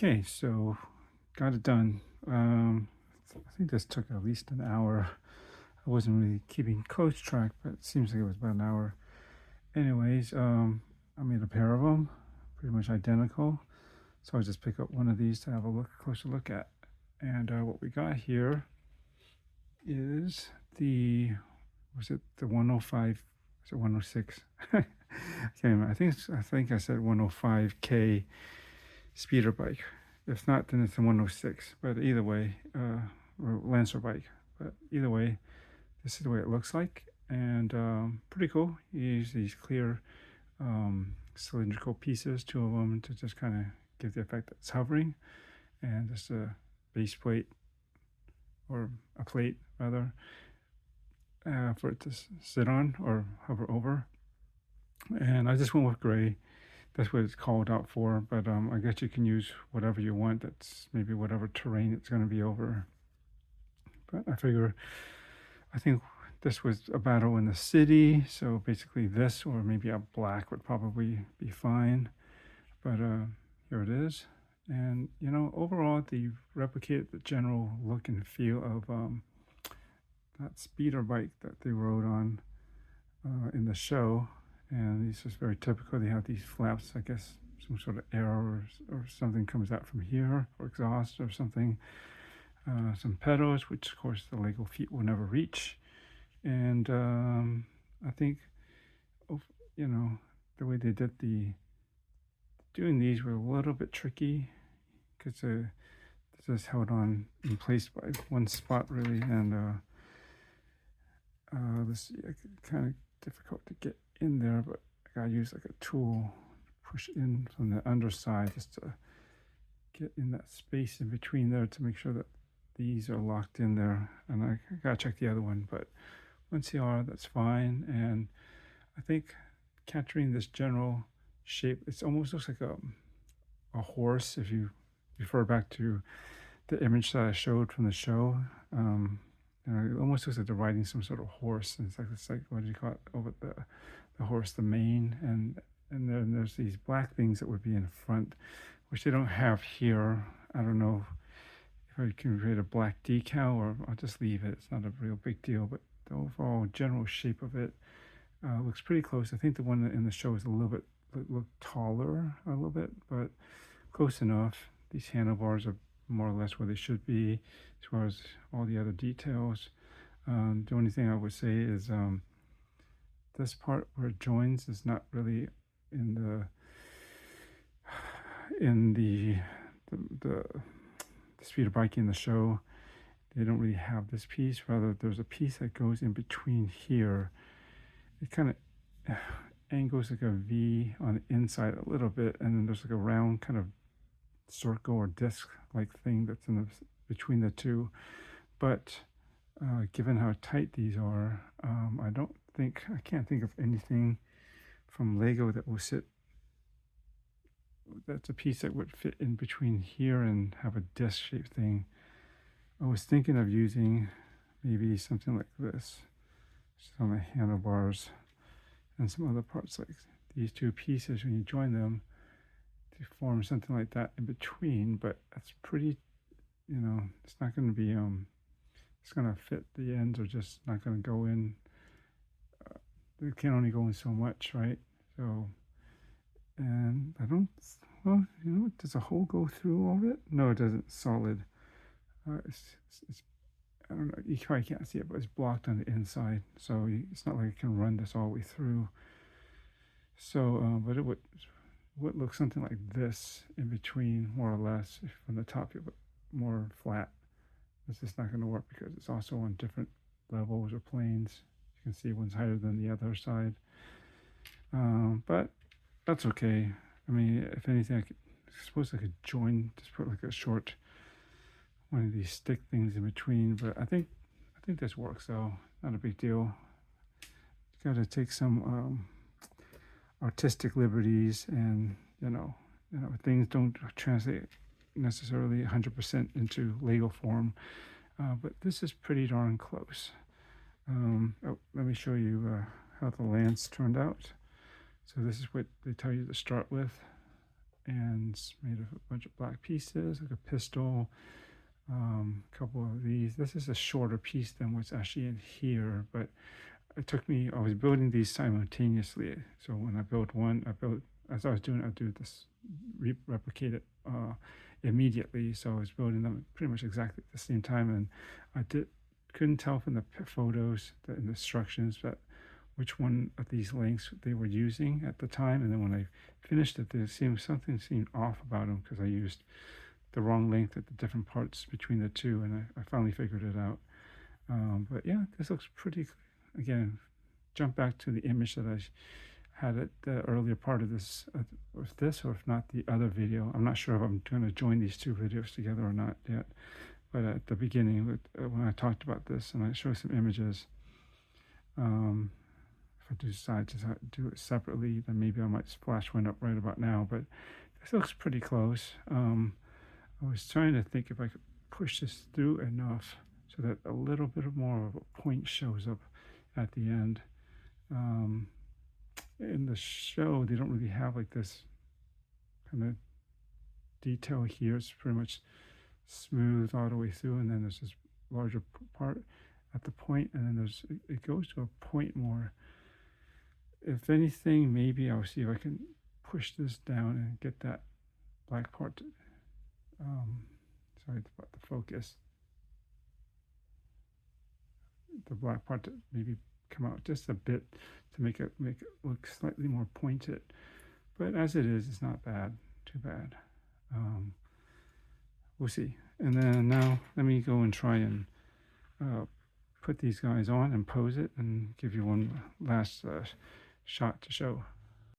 Okay, so got it done. I think this took at least an hour. I wasn't really keeping close track, but it seems like it was about an hour. Anyways, I made a pair of them, pretty much identical. So I just pick up one of these to have a closer look at. And what we got here is was it the 105? Was it 106? I can't remember. I think I said 105K speeder bike. If not, then it's a 106. But either way, or Lancer bike. But either way, this is the way it looks like, and pretty cool. You use these clear cylindrical pieces, two of them, to just kind of give the effect that it's hovering, and just a base plate or a plate rather for it to sit on or hover over. And I just went with gray. That's what it's called out for, but I guess you can use whatever you want. That's maybe whatever terrain it's going to be over. But I think this was a battle in the city, so basically this or maybe a black would probably be fine. But here it is. And, overall, they replicated the general look and feel of that speeder bike that they rode on in the show. And this is very typical. They have these flaps, I guess, some sort of air or something comes out from here, or exhaust or something. Some pedals, which of course the Lego feet will never reach. And I think, the way they did doing these were a little bit tricky because this is held on in place by one spot really, and this kind of difficult to get in there, but I gotta use like a tool to push in from the underside just to get in that space in between there to make sure that these are locked in there. And I gotta check the other one, but once they are, that's fine. And I think capturing this general shape, it almost looks like a horse. If you refer back to the image that I showed from the show, it almost looks like they're riding some sort of horse. And it's like what do you call it? Over the horse, the mane, and then there's these black things that would be in front, which they don't have here. I don't know if I can create a black decal, or I'll just leave it. It's not a real big deal, but the overall general shape of it looks pretty close. I think the one in the show is a little bit look taller, a little bit, but close enough. These handlebars are more or less where they should be as far as all the other details. The only thing I would say is this part where it joins is not really in the speeder bike in the show. They don't really have this piece. Rather, there's a piece that goes in between here. It kind of angles like a V on the inside a little bit, and then there's like a round kind of circle or disc like thing that's in between the two. But given how tight these are, I can't think of anything from Lego that will sit. That's a piece that would fit in between here and have a disc shaped thing. I was thinking of using maybe something like this, just on the handlebars and some other parts, like these two pieces when you join them to form something like that in between. But that's pretty, it's not going to be it's going to fit. The ends are just not going to go in. They can only go in so much, right? So, and does a hole go through all of it? No, it doesn't. It's solid. It's I don't know, you probably can't see it, but it's blocked on the inside, so it's not like it can run this all the way through. So, but it would look something like this in between, more or less. If from the top you look more flat, it's just not going to work because it's also on different levels or planes. You can see one's higher than the other side, but that's okay. I mean, if anything, I suppose I could just put like a short one of these stick things in between, but I think this works, though. Not a big deal. Got to take some artistic liberties, and things don't translate necessarily 100% into Lego form, but this is pretty darn close. Let me show you how the lance turned out. So this is what they tell you to start with, and it's made of a bunch of black pieces, like a pistol, a couple of these. This is a shorter piece than what's actually in here, but it took me, I was building these simultaneously. So when I built one, as I was doing it, I'd do this, replicate it immediately. So I was building them pretty much exactly at the same time, and I couldn't tell from the photos, the instructions, but which one of these links they were using at the time. And then when I finished it, something seemed off about them because I used the wrong length at the different parts between the two, and I finally figured it out. But yeah, this looks pretty. Again, jump back to the image that I had at the earlier part of this, or if not the other video. I'm not sure if I'm going to join these two videos together or not yet. But at the beginning, when I talked about this, and I showed some images, if I decide to do it separately, then maybe I might splash one up right about now. But this looks pretty close. I was trying to think if I could push this through enough so that a little bit more of a point shows up at the end. In the show, they don't really have like this kind of detail here. It's pretty much smooth all the way through, and then there's this larger part at the point, and then it goes to a point more. If anything, maybe I'll see if I can push this down and get that black part to, sorry about the focus, the black part to maybe come out just a bit to make it look slightly more pointed. But as it is, it's not bad, too bad. We'll see. And then now let me go and try and put these guys on and pose it and give you one last shot to show.